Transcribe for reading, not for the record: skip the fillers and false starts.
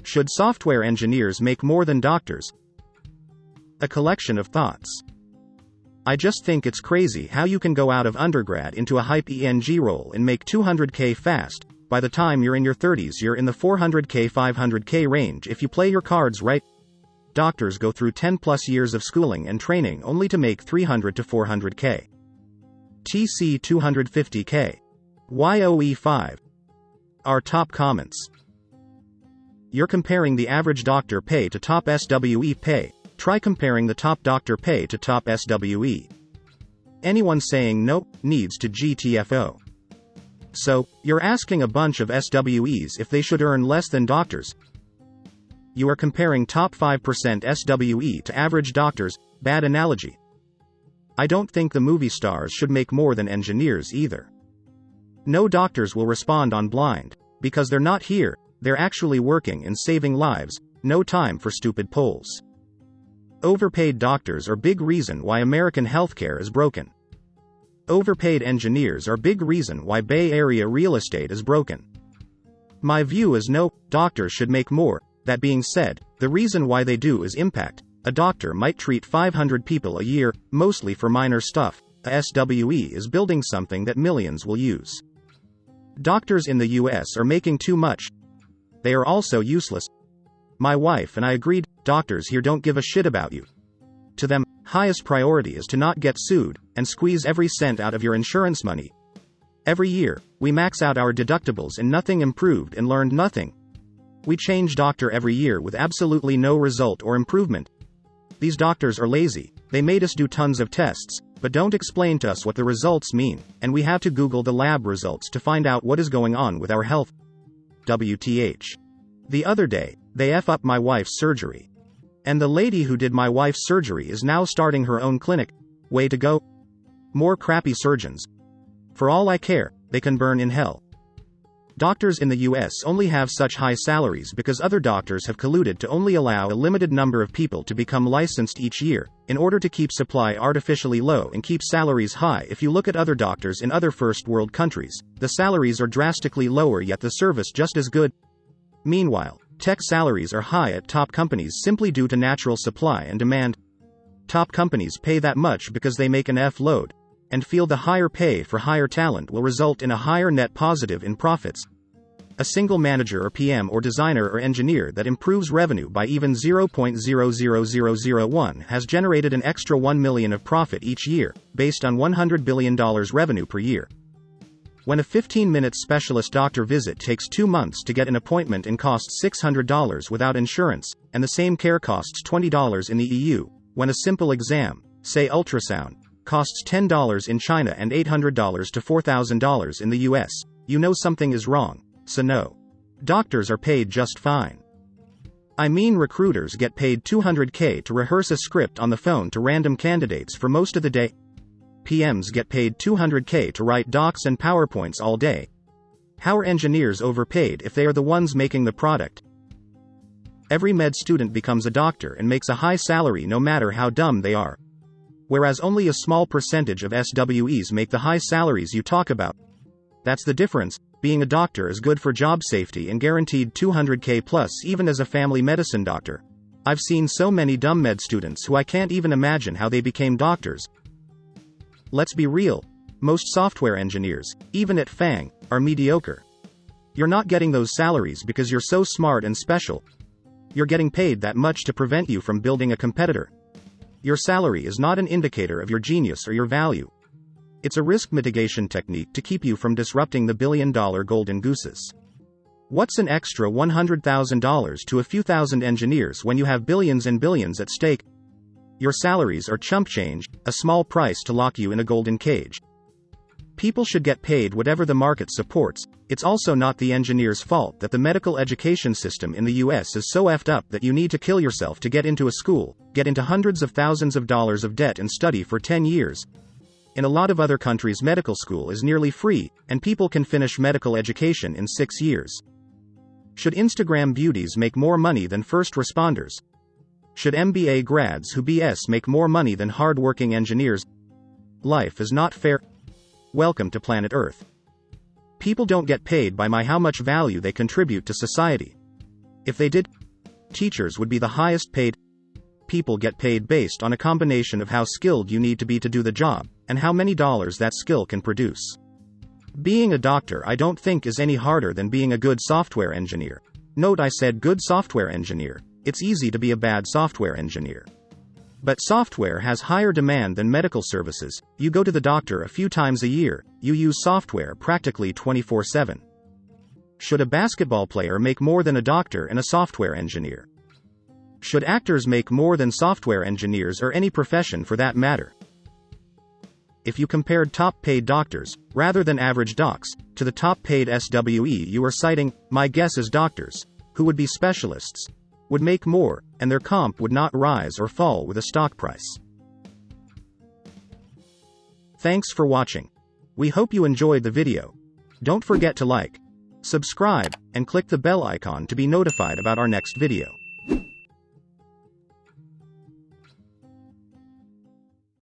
Should software engineers make more than doctors? A collection of thoughts. I just think it's crazy how you can go out of undergrad into a hype ENG role and make $200K fast. By the time you're in your 30s, you're in the $400K, $500K range if you play your cards right. Doctors go through 10 plus years of schooling and training only to make $300 to $400K. TC $250K. YOE 5. Our top comments. You're comparing the average doctor pay to top SWE pay. Try comparing the top doctor pay to top SWE. Anyone saying no needs to GTFO. So, you're asking a bunch of SWEs if they should earn less than doctors. You are comparing top 5% SWE to average doctors. Bad analogy. I don't think the movie stars should make more than engineers either. No doctors will respond on blind, because they're not here, they're actually working and saving lives. No time for stupid polls. Overpaid doctors are big reason why American healthcare is broken. Overpaid engineers are big reason why Bay Area real estate is broken. My view is no, doctors should make more. That being said, the reason why they do is impact. A doctor might treat 500 people a year, mostly for minor stuff. A SWE is building something that millions will use. Doctors in the US are making too much. They are also useless. My wife and I agreed, doctors here don't give a shit about you. To them, highest priority is to not get sued, and squeeze every cent out of your insurance money. Every year, we max out our deductibles and nothing improved and learned nothing. We change doctor every year with absolutely no result or improvement. These doctors are lazy. They made us do tons of tests, but don't explain to us what the results mean, and we have to Google the lab results to find out what is going on with our health. WTH. The other day, they F up my wife's surgery. And the lady who did my wife's surgery is now starting her own clinic. Way to go. More crappy surgeons. For all I care, they can burn in hell. Doctors in the US only have such high salaries because other doctors have colluded to only allow a limited number of people to become licensed each year, in order to keep supply artificially low and keep salaries high. If you look at other doctors in other first world countries, the salaries are drastically lower yet the service just as good. Meanwhile, tech salaries are high at top companies simply due to natural supply and demand. Top companies pay that much because they make an F load, and feel the higher pay for higher talent will result in a higher net positive in profits. A single manager or PM or designer or engineer that improves revenue by even 0.00001 has generated an extra $1 million of profit each year, based on $100 billion revenue per year. When a 15-minute specialist doctor visit takes 2 months to get an appointment and costs $600 without insurance, and the same care costs $20 in the EU, when a simple exam, say ultrasound, costs $10 in China and $800 to $4,000 in the US, you know something is wrong. So no. Doctors are paid just fine. I mean, recruiters get paid $200K to rehearse a script on the phone to random candidates for most of the day. PMs get paid $200K to write docs and PowerPoints all day. How are engineers overpaid if they are the ones making the product? Every med student becomes a doctor and makes a high salary no matter how dumb they are. Whereas only a small percentage of SWEs make the high salaries you talk about. That's the difference. Being a doctor is good for job safety and guaranteed $200K plus even as a family medicine doctor. I've seen so many dumb med students who I can't even imagine how they became doctors. Let's be real. Most software engineers, even at FANG, are mediocre. You're not getting those salaries because you're so smart and special. You're getting paid that much to prevent you from building a competitor. Your salary is not an indicator of your genius or your value. It's a risk mitigation technique to keep you from disrupting the billion-dollar golden gooses. What's an extra $100,000 to a few thousand engineers when you have billions and billions at stake? Your salaries are chump change, a small price to lock you in a golden cage. People should get paid whatever the market supports. It's also not the engineer's fault that the medical education system in the US is so effed up that you need to kill yourself to get into a school, get into hundreds of thousands of dollars of debt and study for 10 years. In a lot of other countries, medical school is nearly free, and people can finish medical education in 6 years. Should Instagram beauties make more money than first responders? Should MBA grads who BS make more money than hard-working engineers? Life is not fair. Welcome to planet Earth. People don't get paid by how much value they contribute to society. If they did, teachers would be the highest paid. People get paid based on a combination of how skilled you need to be to do the job, and how many dollars that skill can produce. Being a doctor I don't think is any harder than being a good software engineer. Note I said good software engineer. It's easy to be a bad software engineer. But software has higher demand than medical services. You go to the doctor a few times a year, you use software practically 24/7. Should a basketball player make more than a doctor and a software engineer? Should actors make more than software engineers or any profession for that matter? If you compared top-paid doctors, rather than average docs, to the top-paid SWE you are citing, my guess is doctors, who would be specialists, would make more, and their comp would not rise or fall with a stock price. Thanks for watching. We hope you enjoyed the video. Don't forget to like, subscribe, and click the bell icon to be notified about our next video.